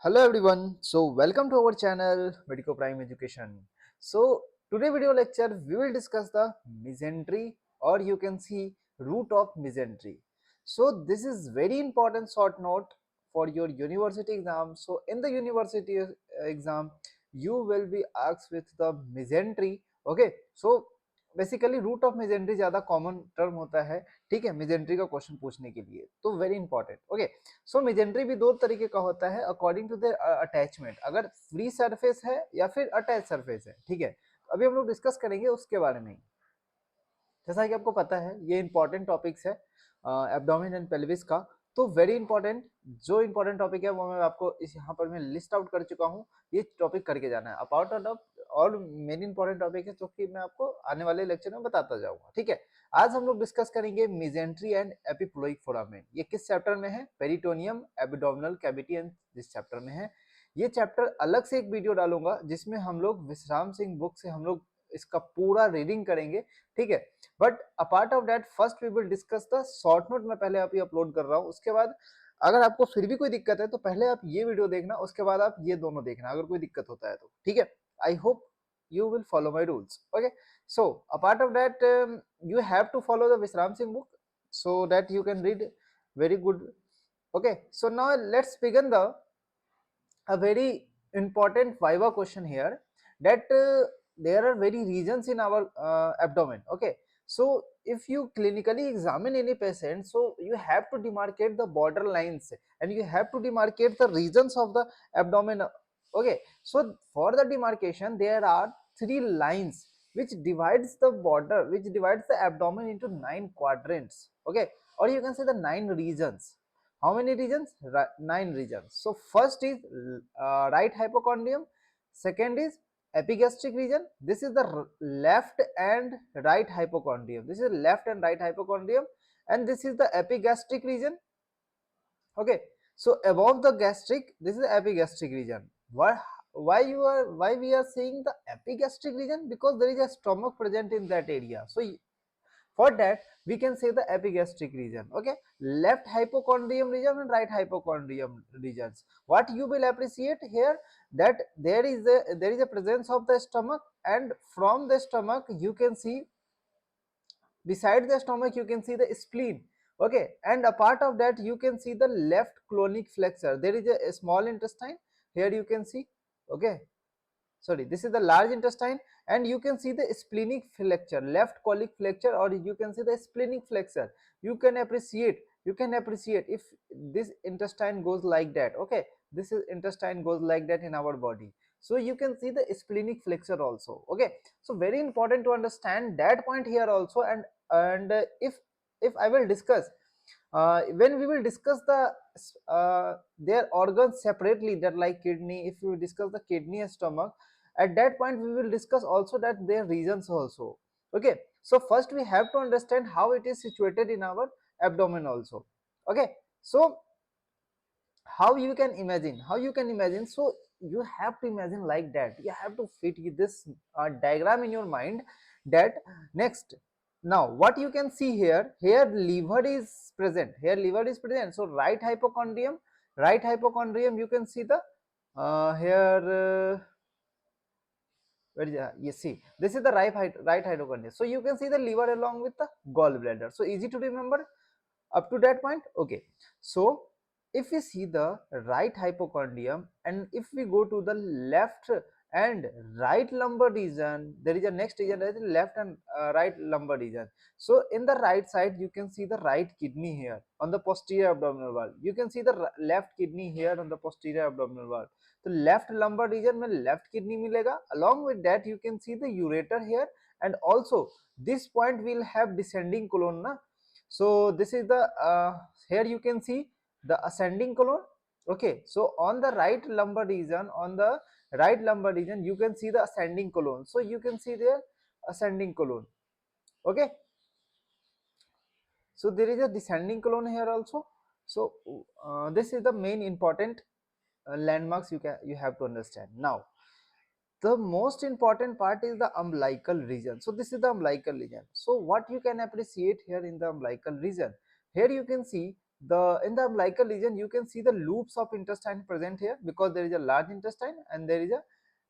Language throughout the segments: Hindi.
Hello everyone. So welcome to our channel Medico Prime Education. So today video lecture we will discuss the mesentery or you can see root of mesentery. So this is very important short note for your university exam. So in the university exam you will be asked with the mesentery. Okay. So basically root of mesentery ज्यादा कॉमन टर्म होता है, ठीक है, मेजेंट्री का क्वेश्चन पूछने के लिए, तो वेरी इंपॉर्टेंट। ओके, सो मेजेंट्री भी दो तरीके का होता है अकॉर्डिंग टू देयर अटैचमेंट, अगर फ्री सरफेस है या फिर अटैच सरफेस है, ठीक है। अभी हम लोग डिस्कस करेंगे उसके बारे में। जैसा कि आपको पता है ये इंपॉर्टेंट टॉपिक्स है एब्डोमेन एंड पेल्विस का, तो वेरी इंपॉर्टेंट जो इंपॉर्टेंट टॉपिक है वो मैं आपको इस यहाँ पर मैं लिस्ट आउट कर चुका हूँ, ये टॉपिक करके जाना है। अपार्ट ऑफ और मेन इंपॉर्टेंट टॉपिक है जो कि मैं आपको आने वाले लेक्चर में बताता जाऊंगा, ठीक है। आज हम लोग डिस्कस करेंगे मेजेंट्री एंड एपिप्लोइक फोरामेन। ये किस चैप्टर में है? Peritoneum, abdominal cavity and this chapter में है। ये चैप्टर अलग से एक वीडियो डालूंगा जिसमें हम लोग विश्राम सिंह बुक से हम लोग इसका पूरा रीडिंग करेंगे, ठीक है। But apart of that first we will discuss the short note. मैं पहले आप ये अपलोड कर रहा हूँ, उसके बाद अगर आपको फिर भी कोई दिक्कत है तो पहले आप ये वीडियो देखना, उसके बाद आप ये दोनों देखना अगर कोई दिक्कत होता है तो, ठीक है। I hope you will follow my rules. Okay, so apart of that you have to follow the Vishram Singh book so that you can read very good. Okay, so now let's begin the a very important viva question here, that there are very regions in our abdomen. Okay, so if you clinically examine any patient, so you have to demarcate the border lines and you have to demarcate the regions of the abdomen. Okay, so for the demarcation there are three lines which divides the border, which divides the abdomen into 9 quadrants. Okay, or you can say the 9 regions. How many regions? 9 regions. So first is right hypochondrium, second is epigastric region, this is the left and right hypochondrium, this is left and right hypochondrium, and this is the epigastric region. Okay, so above the gastric, this is the epigastric region. Why we are saying the epigastric region? Because there is a stomach present in that area, so for that we can say the epigastric region. Okay, left hypochondrium region and right hypochondrium regions. What you will appreciate here, that there is a presence of the stomach, and from the stomach you can see, beside the stomach you can see the spleen. Okay, and a part of that you can see the left colonic flexor, there is a small intestine here you can see. Okay, sorry, this is the large intestine, and you can see the splenic flexure, left colic flexure, or you can see the splenic flexure. You can appreciate if this intestine goes like that. Okay, this is intestine goes like that in our body, so you can see the splenic flexure also. Okay, so very important to understand that point here also. And if I will discuss, when we will discuss their organs separately, that like kidney, if we discuss the kidney and stomach, at that point we will discuss also that their regions also. Okay, so first we have to understand how it is situated in our abdomen also. Okay, so how you can imagine, so you have to imagine like that, you have to fit this diagram in your mind. That next, now what you can see here, liver is present, so right hypochondrium you can see the here where is you see this is the right hypochondrium, so you can see the liver along with the gallbladder, so easy to remember up to that point. Okay, so if we see the right hypochondrium and if we go to the left and right lumbar region, there is a next region, that is left and right lumbar region. So in the right side you can see the right kidney here on the posterior abdominal wall, you can see the left kidney here on the posterior abdominal wall. तो लेफ्ट लंबर रीजन में लेफ्ट किडनी मिलेगा, along with that you can see the ureter here, and also this point will have descending colon na. So this is the here you can see the ascending colon. Okay, so on the right lumbar region you can see the ascending colon, so you can see there ascending colon. Okay, so there is a descending colon here also. So this is the main important landmarks you have to understand. Now the most important part is the umbilical region, so this is the umbilical region. So what you can appreciate here in the umbilical region, here you can see in the umbilical region you can see the loops of intestine present here, because there is a large intestine and there is a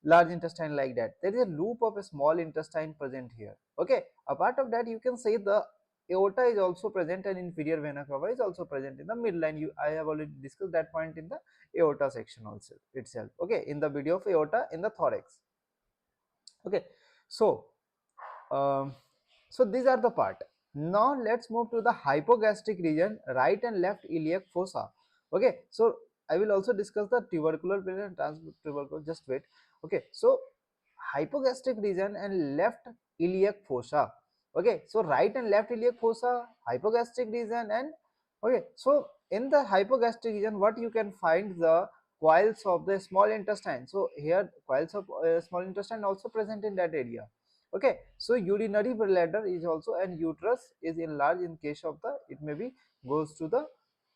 large intestine like that. There is a loop of a small intestine present here. Okay, apart of that you can say the aorta is also present and inferior vena cava is also present in the midline. I have already discussed that point in the aorta section also itself. Okay, in the video of aorta in the thorax. Okay, so um, so these are the part. Now let's move to the hypogastric region, right and left iliac fossa. Okay, so I will also discuss the tubercular plane and transtubercular. Just wait. Okay, so hypogastric region and left iliac fossa. Okay, so right and left iliac fossa, hypogastric region, and okay, so in the hypogastric region, what you can find the coils of the small intestine. So here coils of small intestine also present in that area. Okay, so urinary bladder is also, and uterus is enlarged in case of the, it may be goes to the,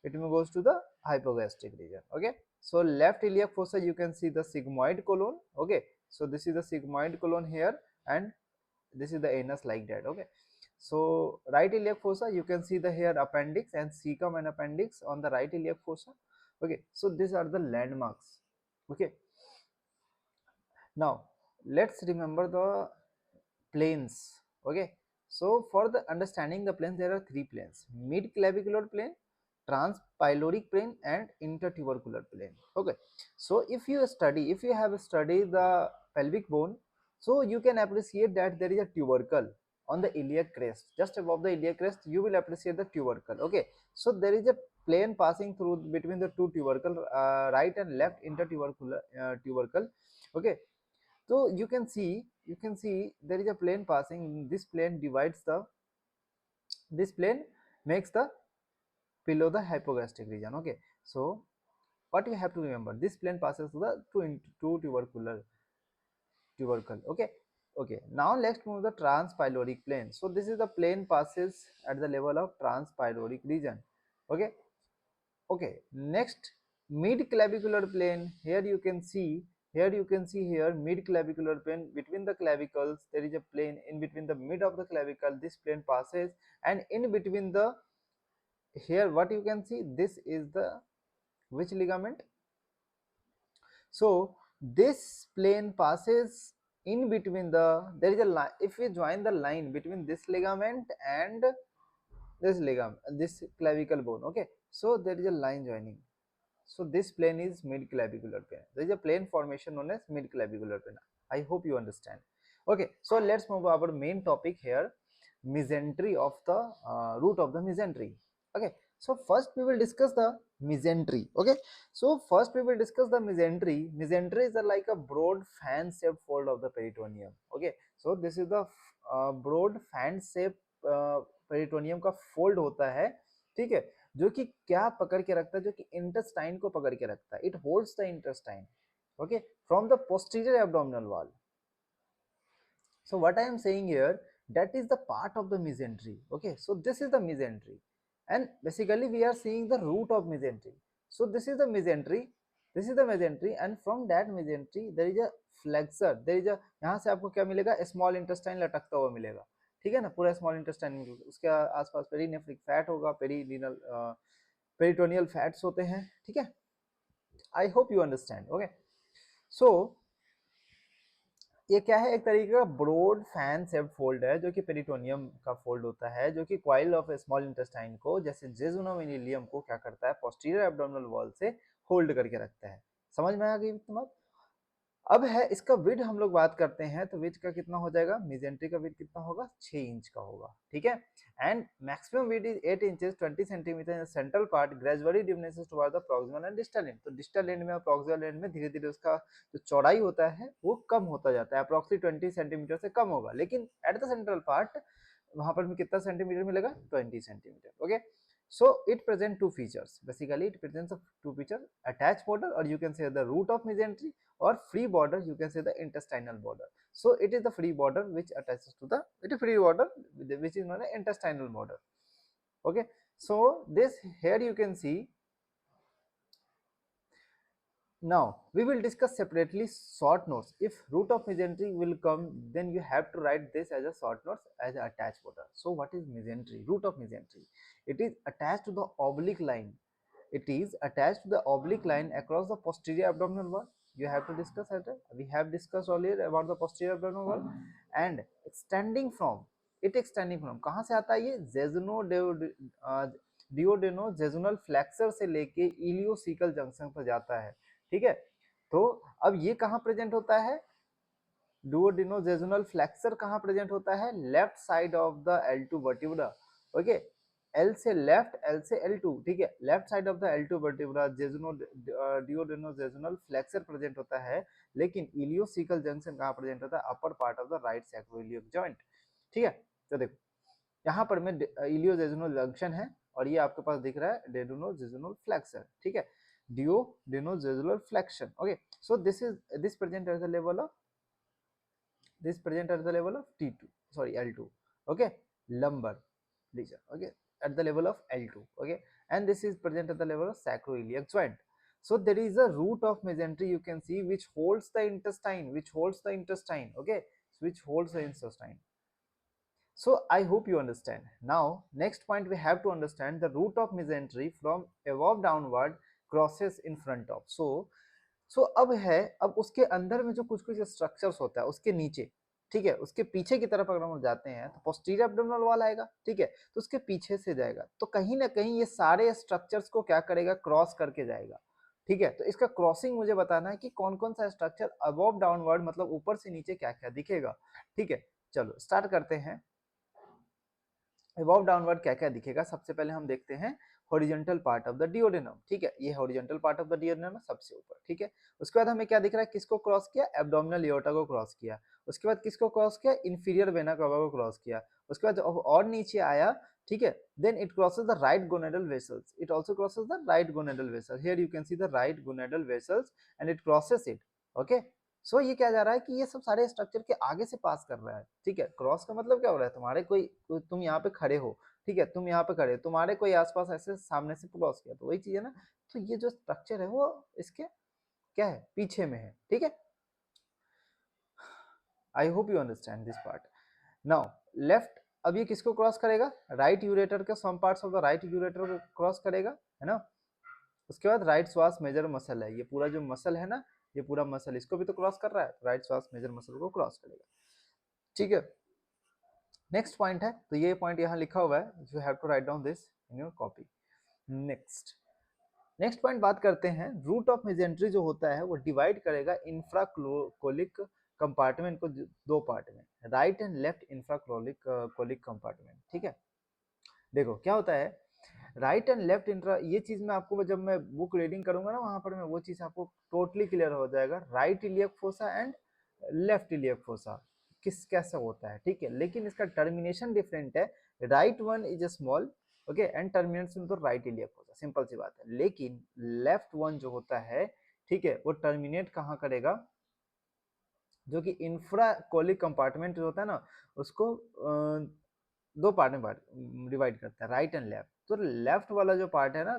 it may goes to the hypogastric region. Okay, so left iliac fossa you can see the sigmoid colon. Okay, so this is the sigmoid colon here, and this is the anus like that. Okay, so right iliac fossa you can see the here appendix and cecum and appendix on the right iliac fossa. Okay, so these are the landmarks. Okay, now let's remember the planes. Okay, so for the understanding the planes, there are three planes: mid clavicular plane, transpyloric plane, and intertubercular plane. Okay, so if you study, if you have studied the pelvic bone, so you can appreciate that there is a tubercle on the iliac crest. Just above the iliac crest you will appreciate the tubercle. Okay, so there is a plane passing through between the two tubercle, right and left intertubercular tubercle. Okay, so you can see there is a plane passing. This plane divides the, this plane makes the below the hypogastric region. Okay, so what you have to remember, this plane passes to the two tubercle. Okay, okay, now let's move the transpyloric plane. So this is the plane passes at the level of transpyloric region. Okay, okay, next, mid clavicular plane. Here you can see, here you can see here mid clavicular plane, between the clavicles there is a plane. In between the mid of the clavicle this plane passes, and in between the, here what you can see, this is the which ligament. So this plane passes in between the, there is a line. If we join the line between this ligament and this ligament, this clavicle bone. Okay, so there is a line joining. So this plane is mid-clavicular plane. There is a plane formation known as mid-clavicular plane. I hope you understand. Okay, so let's move our main topic here, mesentery of the root of the mesentery. Okay, so first we will discuss the mesentery. Okay, so first we will discuss the mesentery. Mesentery is like a broad fan-shaped fold of the peritoneum. Okay, so this is the broad fan-shaped peritoneum का fold होता है. ठीक है, जो कि क्या पकड़ के रखता है, जो कि इंटेस्टाइन को पकड़ के रखता है. It holds the intestine, okay, from the posterior abdominal wall. So what I am saying here, that is the part of the mesentery. Okay, so this is the mesentery, and basically we are seeing the root of mesentery. So this is the mesentery, this is the mesentery, and from that mesentery there is a flexor, there is a, यहाँ से आपको क्या मिलेगा, स्मॉल इंटेस्टाइन लटकता हुआ मिलेगा. ठीक है ना, पूरा स्मॉल इंटेस्टाइन, उसके आसपास पेरिनेफ्रिक फैट होगा, पेरिनील पेरिटोनियल फैट्स होते हैं. ठीक है, I hope you understand. Okay, so ये क्या है, एक तरीके का ब्रॉड फैन शेप्ड फोल्ड है जो कि पेरिटोनियम का फोल्ड होता है, जो कि कॉइल ऑफ स्मॉल इंटेस्टाइन को, जैसे जेजुनम एंड इलियम को क्या करता है, पोस्टीरियर एब्डोमिनल वॉल से होल्ड करके रखता है. समझ में आ गई बात. अब है इसका विड्थ, हम लोग बात करते हैं तो विड्थ का कितना हो जाएगा, मेजेंट्री का विड्थ कितना होगा, 6 इंच का होगा. ठीक है, and maximum width is 8 inches 20 centimetre in central part, gradually diminishes toward the proximal and distal end. तो डिस्टल एंड में और प्रॉक्सिमल एंड में धीरे धीरे उसका जो चौड़ाई होता है वो कम होता जाता है, अप्रोक्सीमेटली 20 सेंटीमीटर से कम होगा. लेकिन एट द सेंट्रल पार्ट वहां पर भी कितना सेंटीमीटर मिलेगा, 20 centimetre. Okay, so it presents two features. Basically it presents two features: attached border, or you can say the root of mesentery, or free border, you can say the intestinal border. So it is the free border which attaches to the, it is free border which is known as intestinal border. Okay, so this here you can see, Now we will discuss separately short notes. If root of mesentery will come, then you have to write this as a short notes as a attached border. So what is mesentery? Root of mesentery. It is attached to the oblique line. It is attached to the oblique line across the posterior abdominal wall. You have to discuss that. We have discussed earlier about the posterior abdominal wall and extending from. It extending from कहाँ से आता है ये? जेजुनो डियोडेनो जेजुनल फ्लैक्सर से लेके इलियोसिकल जंक्शन पर जाता है, ठीक है। तो अब ये कहाँ प्रेजेंट होता है? डुओडेनोजेजुनल फ्लैक्सर कहाँ प्रेजेंट होता है? Left side of the L2 vertebra, okay. L से लेफ्ट, L से L2, ठीक है। Left side of the L2 vertebra jejuno duodenojejunal flexure present होता है, लेकिन इलियोसिकल जंक्शन कहाँ प्रेजेंट होता है? Upper part of the right sacroiliac joint, ठीक है। तो देखो यहाँ पर में इलियोजेजुनल जंक्शन है और ये आपके पास दिख रहा है डेडुनोजेजुनल फ्लैक्सर, ठीक है। Duodenojejunal flexion, okay. So this present at the level of T2, sorry, L2, okay, lumbar region, okay, at the level of L2, okay, and this is present at the level of sacroiliac joint. So there is a root of mesentery, you can see, which holds the intestine, okay, which holds the intestine. So I hope you understand. Now next point, we have to understand the root of mesentery from above downward crosses in front of. So अब उसके अंदर में जो कुछ कुछ स्ट्रक्चर्स होता है उसके नीचे, ठीक है, उसके पीछे की तरफ अगर हम जाते हैं तो पोस्टीरियर एब्डोमिनल वॉल आएगा, ठीक है। तो उसके पीछे से जाएगा, तो कहीं ना कहीं ये सारे स्ट्रक्चर्स को क्या करेगा? क्रॉस करके जाएगा, ठीक है। तो इसका क्रॉसिंग मुझे बताना है कि कौन कौन सा स्ट्रक्चर अबव डाउनवर्ड, मतलब ऊपर से नीचे क्या क्या दिखेगा, ठीक है। चलो स्टार्ट करते हैं। अबव डाउनवर्ड क्या क्या दिखेगा? सबसे पहले हम देखते हैं horizontal part of the duodenum, ठीक है। ये horizontal part of the duodenum सबसे ऊपर, ठीक है। उसके बाद हमें क्या दिख रहा है? किसको क्रॉस किया? एब्डोमिनल एओर्टा को क्रॉस किया। उसके बाद किसको क्रॉस किया? इंफीरियर वेना कावा को क्रॉस किया। उसके बाद और नीचे आया, ठीक है, then it crosses the right gonadal vessels, it also crosses the right gonadal vessel. Here you can see the right gonadal vessels and it crosses it, okay. So ये क्या जा रहा है कि ये सब सारे स्ट्रक्चर के आगे से पास कर रहा है, ठीक है। क्रॉस का मतलब क्या हो रहा है? तुम्हारे तुम यहाँ पे खड़े हो, ठीक है, तुम यहाँ पे खड़े, तुम्हारे कोई आसपास ऐसे सामने से क्रॉस किया, तो वही चीज है ना। तो ये जो स्ट्रक्चर है वो इसके क्या है? पीछे में है, ठीक है। I hope you understand this part. Now left, अब ये किसको क्रॉस करेगा? राइट यूरेटर के some parts of the right ureter को क्रॉस करेगा, है ना। उसके बाद राइट श्वास मेजर मसल है, ये पूरा जो मसल है ना, ये पूरा मसल इसको भी तो क्रॉस कर रहा है, राइट श्वास मेजर मसल को क्रॉस करेगा, ठीक है। नेक्स्ट पॉइंट है, तो ये पॉइंट यहाँ लिखा हुआ है, you have to write down this in your copy. Next point बात करते हैं। रूट ऑफ मेजेंट्री जो होता है वो डिवाइड करेगा इंफ्राकोलिक कंपार्टमेंट को दो पार्ट में, right and left infracolic colic compartment, ठीक है। देखो क्या होता है, राइट एंड लेफ्ट इंट्रा, ये चीज मैं आपको जब मैं बुक रीडिंग करूंगा ना, वहां पर मैं वो चीज आपको टोटली क्लियर हो जाएगा। Right iliac fossa and left iliac fossa कैसे होता है, ठीक है। लेकिन इसका टर्मिनेशन डिफरेंट है। Right one is small, okay, and terminates in the right iliac fossa, simple सी बात है। लेकिन लेफ्ट वन जो होता है, ठीक है, वो टर्मिनेट कहाँ करेगा? जो कि इंफ्राकोलिक कंपार्टमेंट जो होता है ना, उसको दो पार्ट में डिवाइड करता है, राइट एंड लेफ्ट। तो लेफ्ट वाला जो पार्ट है ना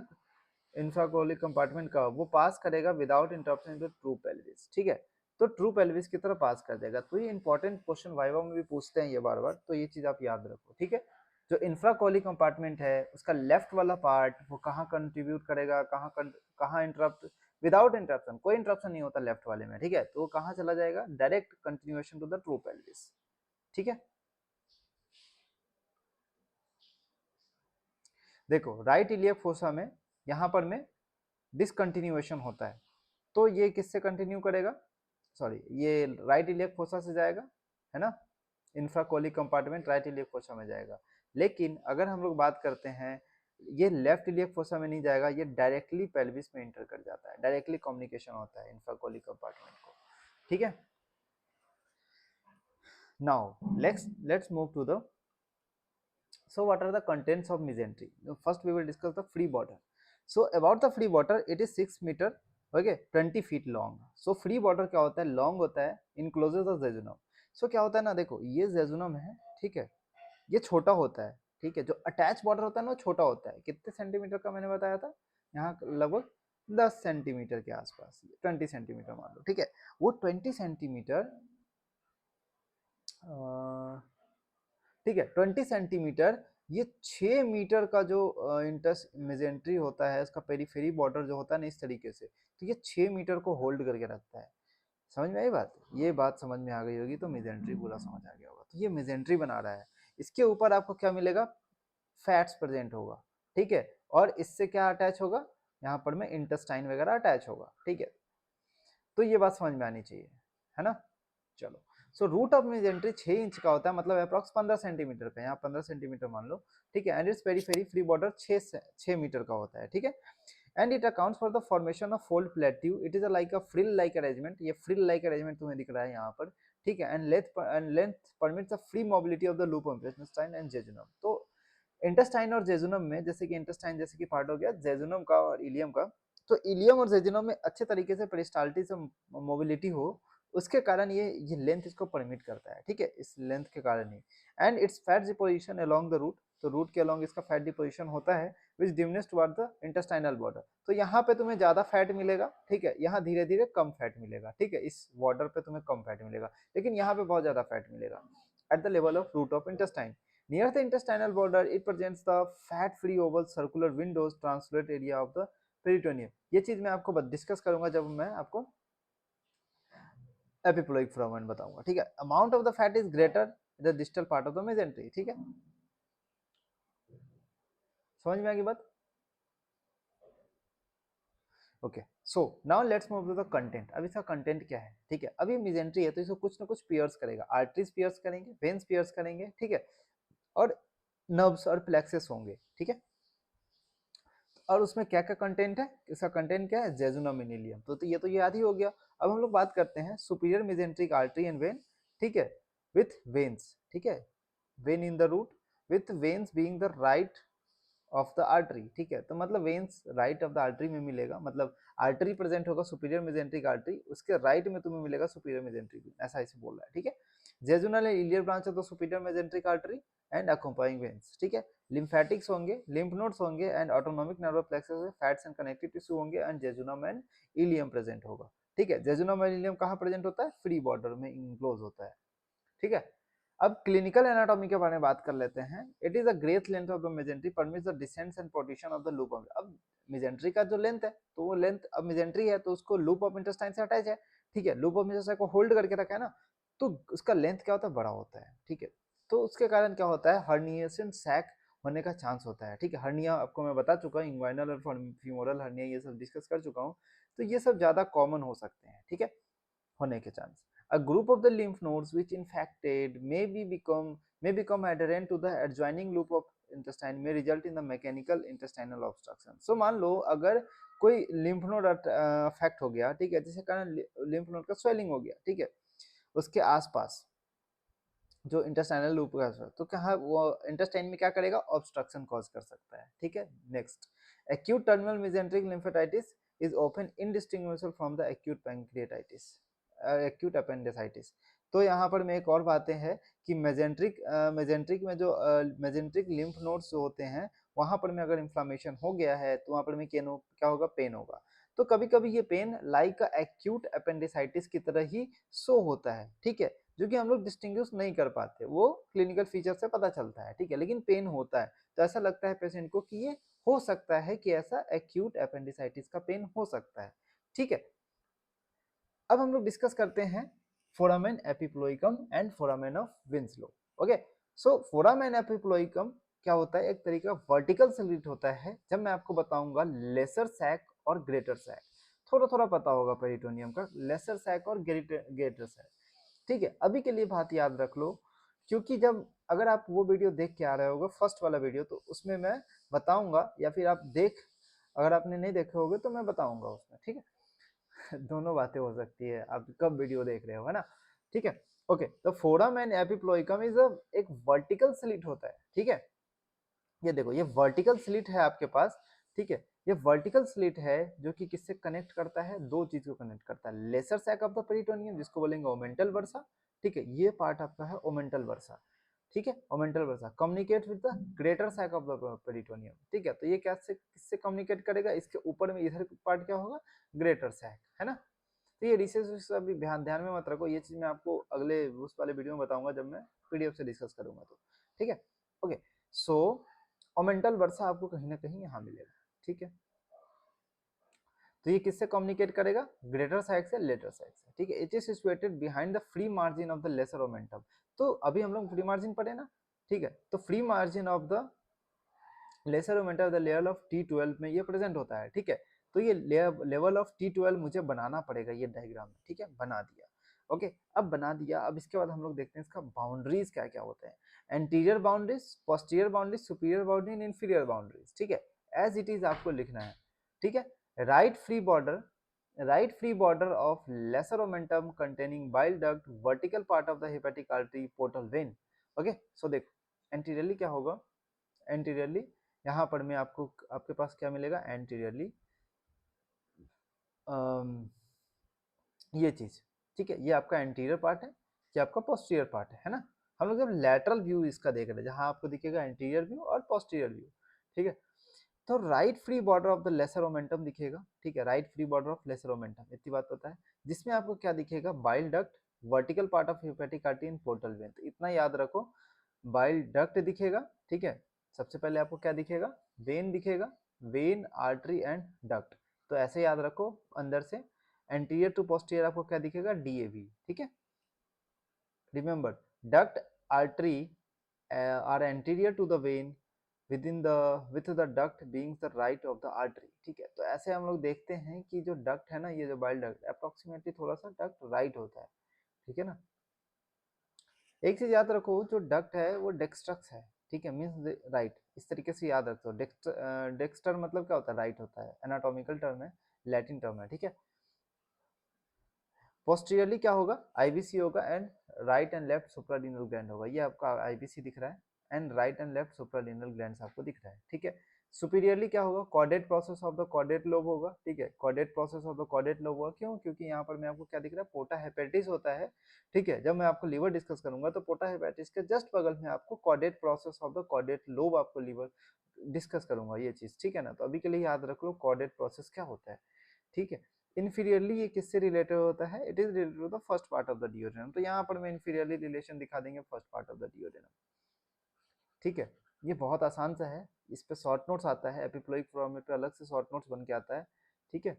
इंफ्राकोलिक कंपार्टमेंट का, वो पास करेगा without interruption into true pelvis, ठीक है। तो ट्रू पेल्विस की तरफ पास कर देगा। तो ये इंपॉर्टेंट क्वेश्चन वाइवा में भी पूछते हैं ये बार बार, तो ये चीज आप याद रखो, ठीक है। जो इंफ्राकोलिक कंपार्टमेंट है उसका लेफ्ट वाला पार्ट वो कहाँ कंट्रीब्यूट करेगा, कहाँ इंटरप्ट, विदाउट इंटरप्शन, कोई इंटरप्शन नहीं होता लेफ्ट वाले में, ठीक है। तो वो कहाँ चला जाएगा? Direct continuation to the true pelvis, ठीक है। देखो राइट इलियक फोसा में यहाँ पर में डिसकंटिन्यूएशन होता है, तो ये किससे कंटिन्यू करेगा? सॉरी, ये राइट इलियक फोसा से जाएगा, है ना। इंफ्राकोलिक कंपार्टमेंट राइट इलियक फोसा में जाएगा। लेकिन अगर हम लोग बात करते हैं, ये लेफ्ट इलियक फोसा में नहीं जाएगा, ये डायरेक्टली पेल्विस में इंटर कर जाता है, डायरेक्टली कम्युनिकेशन होता है इंफ्राकोलिक कंपार्टमेंट को, ठीक है। Now let's move to the, so what are the contents of mesentery? First we will discuss the free border. So about the free border, it is 6 meter, okay, 20 feet long. So free border क्या होता है? long होता है, encloses the jejunum. So क्या होता है ना, देखो ये jejunum है, ठीक है, ये छोटा होता है, ठीक है। जो अटैच बॉर्डर होता है ना वो छोटा होता है, कितने सेंटीमीटर का मैंने बताया था यहाँ? लगभग 10 सेंटीमीटर के आसपास, 20 सेंटीमीटर मान लो, ठीक है। वो 20 सेंटीमीटर, ठीक है, 20 सेंटीमीटर, ये 6 मीटर का जो इंटस मेजेंट्री होता है, उसका पेरीफेरी बॉर्डर जो होता है ना इस तरीके से, तो ये 6 मीटर को होल्ड करके रखता है। समझ में आई बात? ये बात समझ में आ गई होगी तो मेजेंट्री पूरा समझ आ गया होगा। तो ये मेजेंट्री बना रहा है, इसके ऊपर आपको क्या मिलेगा, फैट्स प्रेजेंट होगा, ठीक है। और इससे क्या अटैच होगा, यहाँ पर में इंटेस्टाइन वगैरह अटैच होगा, ठीक है। तो ये बात समझ में आनी चाहिए, है ना। चलो, so root of mesentery 6 inch का होता है, मतलब अप्रॉक्स 15 सेंटीमीटर पे, यहाँ 15 सेंटीमीटर मान लो, ठीक है। And its periphery free border 6 metre का होता है, ठीक है। And it accounts for the formation of fold plateau, it is a like a frill like arrangement, ये फ्रिल लाइक अरेंजमेंट तुम्हें दिख रहा है यहाँ पर, ठीक है। And length permits a free mobility of the loop of intestine and jejunum. तो इंटेस्टाइन और जेजुनम में, जैसे कि इंटेस्टाइन जैसे कि पार्ट हो गया जेजुनम का और इलियम का, तो इलियम और जेजुनम में अच्छे तरीके से पेरिस्टाल्टिक से मोबिलिटी हो, उसके कारण ये लेंथ इसको परमिट करता है, ठीक है, इस लेंथ के कारण ही। And its fat deposition along the route, तो रूट के अलोंग इसका फैट डिपोजिशन होता है which diminish toward the intestinal border. तो यहाँ पे तुम्हें ज्यादा फैट मिलेगा, ठीक है, यहाँ धीरे धीरे कम फैट मिलेगा, ठीक है, इस बॉर्डर पे तुम्हें कम फैट मिलेगा, लेकिन यहाँ पे बहुत ज्यादा फैट मिलेगा at the level of root of intestine. Near the intestinal border, it presents the fat-free oval circular windows translate area of the peritoneum। ये चीज मैं आपको डिस्कस करूंगा जब मैं आपको एपिप्लोइक फ्रागमेंट बताऊंगा, ठीक है। Amount of the fat is greater the distal part of the mesentery, ठीक है। समझ में आ गई बात? Okay, so now let's move to the content. अब इसका कंटेंट क्या है, ठीक है। अभी मेजेंट्री है तो इसको कुछ ना कुछ पियर्स करेगा, आर्टरीज पियर्स करेंगे, वेन्स पियर्स करेंगे, ठीक है, और नर्व्स और प्लेक्सेस होंगे, ठीक है। और उसमें क्या क्या कंटेंट है, इसका कंटेंट क्या है, जेजुनम एंड इलियम। तो ये तो याद ही हो गया। अब हम लोग बात करते हैं superior mesenteric artery and vein, ठीक है, विथ वेन्स, ठीक है, vein in the root with veins being the right of the artery, ठीक है। तो मतलब veins right of the artery में मिलेगा, मतलब आर्टरी प्रेजेंट होगा सुपीरियर मेजेंट्रिक आर्टरी, उसके राइट में तुम्हें मिलेगा सुपीरियर मेजेंट्रिक, ऐसा इसे बोल रहा है, ठीक है। Jejunal and ileal branch of the superior mesenteric artery and accompanying veins, ठीक है। लिम्फेटिक्स होंगे, लिम्फ नोड्स होंगे एंड ऑटोनोमिक नर्व प्लेक्सस में फैट्स एंड कनेक्टिव टिश्यू होंगे and jejunum and ileum present होगा, ठीक है। जेजुनम एंड इलियम कहाँ प्रेजेंट होता है, फ्री बॉर्डर में इनक्लोज होता है, ठीक है। अब क्लिनिकल एनाटॉमी के बारे में बात कर लेते हैं। It is a great length of the mesentery permits the descents and portion of the loop of, अब मेजेंट्री का जो लेंथ है तो वो लेंथ, अब मेजेंट्री है तो उसको लूप ऑफ इंटेस्टाइन से अटैच है, ठीक है, लूप ऑफ इंटेस्टाइन को होल्ड करके रखा है ना, तो उसका लेंथ क्या होता है, बड़ा होता है, ठीक है। तो उसके कारण क्या होता है, हर्निएशन सैक होने का चांस होता है, ठीक है। हर्निया आपको मैं बता चुका हूँ, इंग्वाइनल और फीमोरल हर्निया ये सब डिस्कस कर चुका हूँ, तो ये सब ज्यादा कॉमन हो सकते हैं, ठीक है, होने के chance. A group of the lymph nodes which infected may become adherent to the adjoining loop of intestine may result in the mechanical intestinal obstruction। So मान लो अगर कोई lymph node अफेक्ट हो गया, ठीक है, जिसके कारण lymph node का swelling हो गया, ठीक है, उसके आसपास जो इंटेस्टाइनल लूप का, तो क्या वो इंटेस्टाइन में क्या करेगा, ऑब्स्ट्रक्शन कॉज कर सकता है, ठीक है। Next, acute terminal mesenteric lymphadenitis is often indistinguishable from the acute pancreatitis, acute appendicitis. तो यहाँ पर मैं एक और बातें है कि मेजेंट्रिक में जो मेजेंट्रिक लिम्फ नोड्स जो होते हैं, वहां पर में अगर इन्फ्लामेशन हो गया है तो वहां पर में क्या होगा, पेन होगा। तो कभी कभी ये पेन लाइक एक्यूट अपेंडिसाइटिस की तरह ही शो होता है, ठीक है, जो कि हम लोग डिस्टिंग्विश नहीं कर पाते, वो क्लिनिकल फीचर से पता चलता है, ठीक है, लेकिन पेन होता है तो ऐसा लगता है पेशेंट को कि ये हो सकता है कि ऐसा एक्यूट अपेंडिसाइटिस का पेन हो सकता है, ठीक है। अब हम लोग डिस्कस करते हैं foramen epiploicum and foramen of Winslow. Okay, so foramen epiploicum क्या होता है, एक तरीके का वर्टिकल स्लिट होता है। जब मैं आपको बताऊंगा लेसर सैक और ग्रेटर सैक, थोड़ा थोड़ा पता होगा पेरिटोनियम का, लेसर सैक और ग्रेटर सैक, ठीक है। अभी के लिए बात याद रख लो, क्योंकि जब अगर आप वो वीडियो देख के आ रहे होगे फर्स्ट वाला वीडियो, तो उसमें मैं बताऊंगा, या फिर आप अगर आपने नहीं देखे होगे तो मैं बताऊंगा उसमें, ठीक है। दोनों बातें हो सकती है, आप कब वीडियो देख रहे हो, है ना, ठीक है। ओके, तो फोरम एंड एपिप्लोइकम इज एक वर्टिकल स्लिट होता है, ठीक है। ये देखो, ये वर्टिकल स्लिट है आपके पास, ठीक है। ये वर्टिकल स्लिट है जो कि किससे कनेक्ट करता है, दो चीज को कनेक्ट करता है, lesser sac of the peritoneum जिसको बोलेंगे ओमेंटल वर्सा, ठीक है, ये पार्ट आपका है ओमेंटल वर्सा, ठीक है, omental bursa communicate with the greater sac of the peritoneum, ठीक है। तो ये कैसे किससे कम्युनिकेट करेगा, इसके ऊपर में इधर पार्ट क्या होगा, ग्रेटर सैक, है ना। तो ये रिसेस अभी ध्यान ध्यान में मत रखो, ये चीज मैं आपको अगले उस वाले वीडियो में बताऊंगा जब मैं पीडीएफ से डिस्कस करूंगा तो, ठीक है। ओके, सो ओमेंटल वर्सा आपको कहीं ना कहीं यहाँ मिलेगा, ठीक है। तो ये किससे कम्युनिकेट करेगा, ग्रेटर साइड से लेटर साइड से, ठीक है। It is situated behind the free margin of the lesser omentum. तो अभी हम लोग फ्री मार्जिन पढ़े ना, ठीक है। तो free margin of the lesser omentum of the level of T12 में ये प्रेजेंट होता है, ठीक है। तो ये लेवल ऑफ T12 मुझे बनाना पड़ेगा ये डायग्राम में, ठीक है, बना दिया। ओके, अब बना दिया, अब इसके बाद हम लोग देखते हैं इसका बाउंड्रीज क्या क्या होते हैं। Anterior boundaries, posterior boundaries, superior boundary, inferior boundaries, ठीक है। एज इट इज आपको लिखना है, ठीक है। Right free border of lesser omentum containing bile duct, vertical part of the hepatic artery, portal vein. Okay, so देखो एंटीरियरली क्या होगा, एंटीरियरली यहाँ पर मैं आपको, आपके पास क्या मिलेगा एंटीरियरली, ये चीज, ठीक है। ये आपका एंटीरियर पार्ट है, ये आपका पोस्टीरियर पार्ट है ना। हम लोग जब लैटरल व्यू इसका देख रहे हैं, जहां आपको दिखेगा एंटीरियर व्यू और पोस्टीरियर व्यू, ठीक है। तो right free border of the lesser omentum दिखेगा, ठीक है, right free border of lesser omentum, इतनी बात पता है। जिसमें आपको क्या दिखेगा, bile duct, vertical part of hepatic artery and portal vein. तो इतना याद रखो, बाइल डक्ट दिखेगा, ठीक है। सबसे पहले आपको क्या दिखेगा, वेन दिखेगा, वेन, आर्टरी एंड डक्ट। तो ऐसे याद रखो अंदर से। एंटीरियर टू पोस्टीरियर आपको क्या दिखेगा, डीएवी, ठीक है। Remember, duct, artery are anterior to the vein within the with the duct being the right of the artery, ठीक है। तो ऐसे हम लोग देखते हैं कि जो डक्ट है ना, ये जो बाइल डक्ट अप्रोक्सीमेटली थोड़ा सा डक्ट राइट होता है, ठीक है ना। एक चीज याद रखो, जो डक्ट है वो डेक्स्ट्रक्स है, ठीक है, मीन्स राइट, इस तरीके से याद रखो। डेक्स्टर मतलब क्या होता है, राइट होता है, एनाटॉमिकल टर्म है, लैटिन टर्म है, ठीक है। पोस्टीरियरली क्या होगा, आईबीसी होगा and right and left suprarenal gland होगा, ये आपका आईबीसी दिख रहा है and right and left suprarenal glands आपको दिख रहा है, ठीक है। सुपीरियरली क्या होगा, caudate process of the caudate lobe होगा, ठीक है, caudate process of the caudate lobe होगा। क्यों, क्योंकि यहाँ पर मैं आपको क्या दिख रहा है, पोटा हेपेटिस होता है, ठीक है। जब मैं आपको लीवर डिस्कस करूंगा तो पोटा हेपेटिस के जस्ट बगल में आपको chordate process of the caudate lobe आपको लीवर डिस्कस करूंगा, ये चीज, ठीक है ना। तो अभी के लिए याद रख लो कॉर्डेट प्रोसेस क्या होता है, ठीक है। इन्फीरियरली ये किससे रिलेटेड होता है, it is related to the first part of the duodenum. तो यहाँ पर मैं इन्फीरियरली रिलेशन दिखा देंगे first part of the duodenum, ठीक है। ये बहुत आसान सा है, इस पे शॉर्ट नोट्स आता है, एपिप्लोइक फॉर्मेट पे अलग से शॉर्ट नोट्स बन के आता है, ठीक है।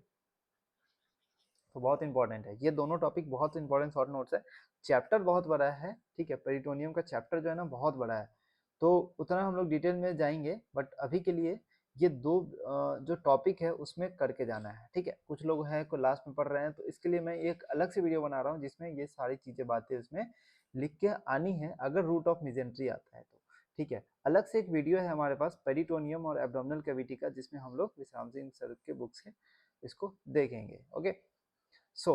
तो बहुत इंपॉर्टेंट है, ये दोनों टॉपिक बहुत इंपॉर्टेंट शॉर्ट नोट्स है। चैप्टर बहुत बड़ा है, ठीक है, पेरिटोनियम का चैप्टर जो है ना बहुत बड़ा है, तो उतना हम लोग डिटेल में जाएंगे, बट अभी के लिए ये दो जो टॉपिक है उसमें करके जाना है, ठीक है। कुछ लोग हैं को लास्ट में पढ़ रहे हैं, तो इसके लिए मैं एक अलग से वीडियो बना रहा हूँ जिसमें ये सारी चीजें बातें उसमें लिख के आनी है, अगर रूट ऑफ मिजेंट्री आता है तो, ठीक है। अलग से एक वीडियो है हमारे पास पेरिटोनियम और एब्डोमिनल कैविटी का, जिसमें हम लोग विश्राम सिंह सर के बुक से इसको देखेंगे, okay. So,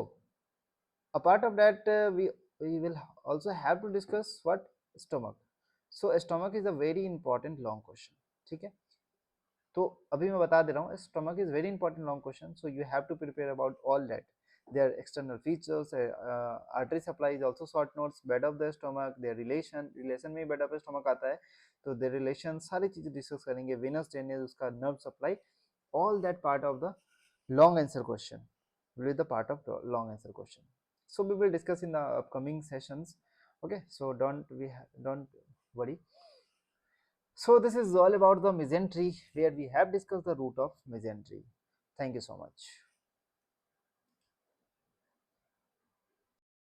apart of that, we will also have to discuss what stomach. So, stomach is a very important long question. ठीक है, तो अभी मैं बता दे रहा हूँ, stomach is very important long question. So, you have to prepare about all that. Their external features, artery supply is also short notes, bed of the stomach, their relation में bed of the stomach आता है, तो their relation सारी चीजें डिस्कस करेंगे, venous drainage, उसका nerve supply, all that part of the long answer question will be the part of the long answer question. So we will discuss in the upcoming sessions, okay. So don't worry. So this is all about the mesentery, where we have discussed the root of mesentery. Thank you so much.